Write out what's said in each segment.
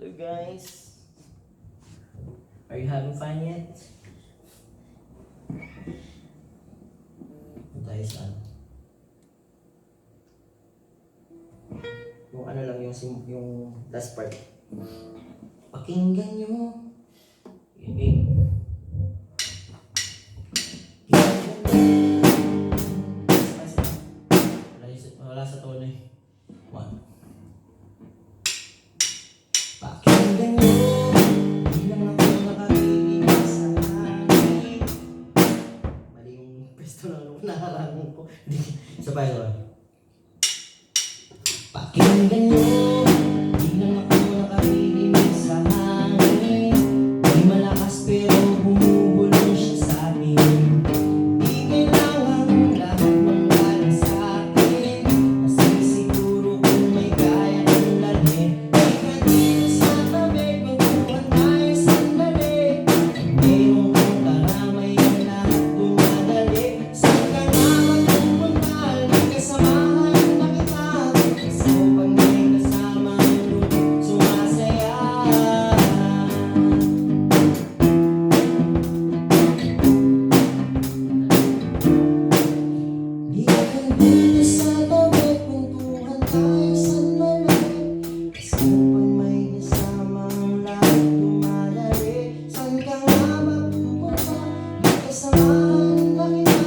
Hello guys. Are you having fun yet? Tayo saan? Yung ano lang yung last part. Pakinggan nyo. Yun eh. Wala sa tono eh. One. Pakinggan nyo. Di lang ako nakatinig sa akin. Mali yung pesto lang nung nakarangon ko. Isa pa yun. Pakinggan nyo. Di lang ako nakatinig sa hangin. Di malakas pero bumubulong siya sa akin. Di kailangan lahat manggaling sa akin. Kasi siguro kung may kaya kong dalhin. Di ka dito sa tabi, kwentuhan tayo sandali. Pag mayroong kang karamay ang lahat dumadali. Saan ka nga magpupunta? May kasamahan na kita. Kasi pag may kasama ang sumasaya. Di ka dito sa tabi, kwentuhan tayo sandali. Kasi pag may kasama ang lahat dumadali. Saan ka nga magpupunta? May kasamahan ba kita?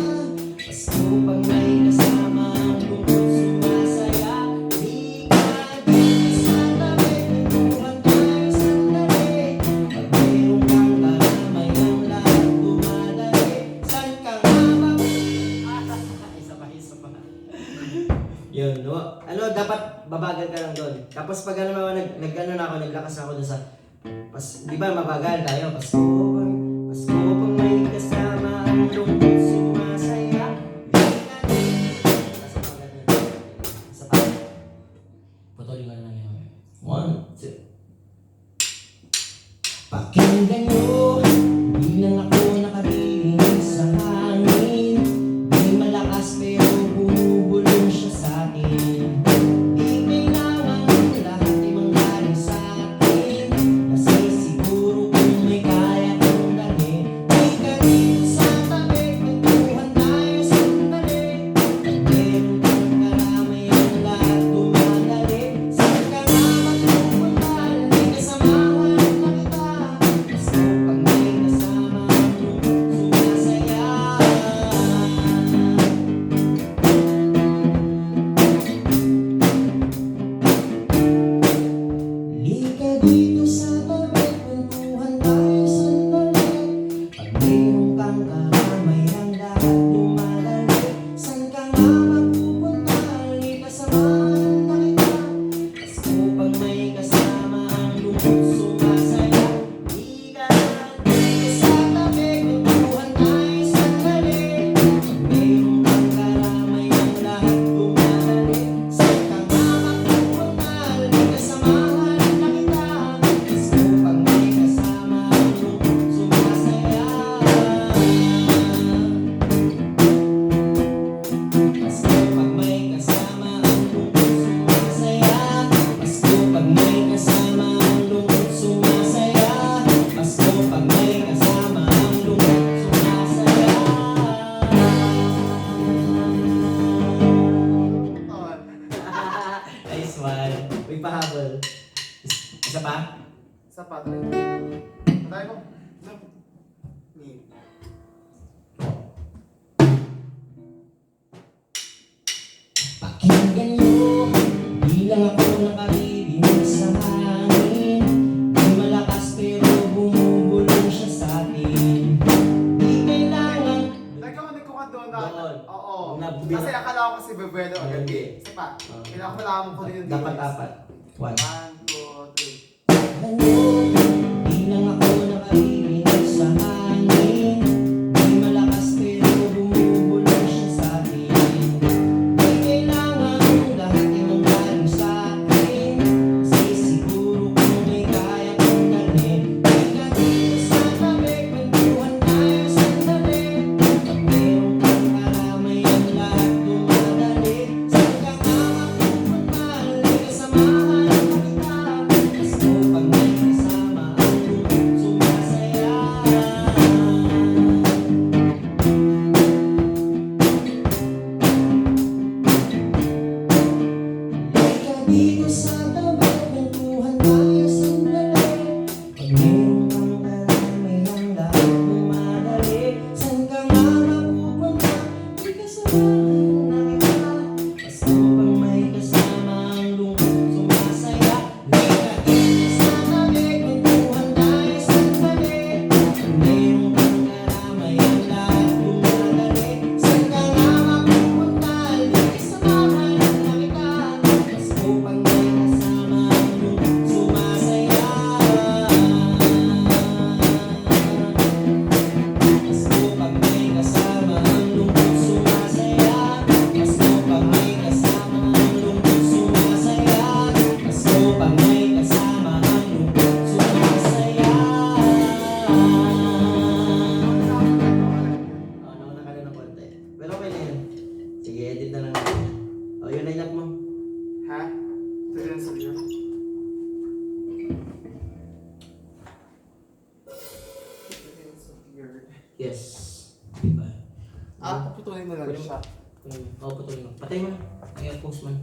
Pasko pag may kasama ang lungkot sumasaya. Di ka dito sa tabi, kwentuhan tayo sandali. Pag mayroong kang karamay ang lahat dumadali. Saan ka nga magpupunta? Isa pa. Yun, no? Ano, dapat babagal ka lang doon. Tapos pag ano naman, nag-ano na ako, naglakas ako doon sa... di ba, mabagal tayo? Pasko pang may kasama ang lungkot sumasaya. Nasa pagal na. Isa pa. Putulin ko na lang yun. 1, 2. Pakinggan nyo, di lang ako nakarinig sa hangin. Di malakas pero bumubulong siya sa akin. Di kailangan lahat ay manggaling sa akin. Kasi siguro kung may kaya kong dalhin. Di ka dito sa tabi, kwentuhan tayo sandali. Pag meron kang karamay ang lahat dumadali. Saan ka nga magpupunta? May kasamahan na kita. Pasko pag may kasama ang lungkot sumasaya. Lika dito sa tabi, kwentuhan tayo sandali. Pag mayroong kang karamay ang lahat dumadali. Saan ka nga magpupunta? Lika samahan na kita. Pasko pag may kasama ang lungkot sumasaya. Lika dito sa tabi, kwentuhan tayo sandali. Pag mayroong kang karamay ang lahat dumadali. Saan ka nga magpupunta? Lika samahan na kita. Pasko pag may kasama ang lungkot sumasaya. Pasko pag may kasama ang lungkot sumasaya. Pasko pag may kasama ang lungkot sumasaya. Pasko pag may kasama ang lungkot sumasaya. Nice one. Uy, pahabol. Isa pa? Sapato. Patay ko. Ni. Pakinggan nyo, di lang ako nakarinig sa hangin. Di malakas pero bumubulong siya sa akin. Di kailangan. Teka, ulit ko ka doon na. Doon. Oo. Nabi- Kasi akala ko si Bebedo Okay. agad eh. Isa pa. Pinakalaman ko din yung Dapat details. apat. 1. 1, 2, 3. Ano, di lang ako nakarinig sa hangin. Di malakas pero bumubulong siya sa akin. Di kailangan lahat ay manggaling sa akin. Kasi siguro kung may kaya kong dalhin. Di ka dito sa tabi, kwentuhan tayo sandali. Pag mayroong kang karamay ang lahat dumadali. Saan ka nga magpupunta? Lika samahan na kita. sa'yo. Yes. Diba? Ah, paputulin mo lang siya. Oo, putulin mo. Patay mo na. Ay, post man.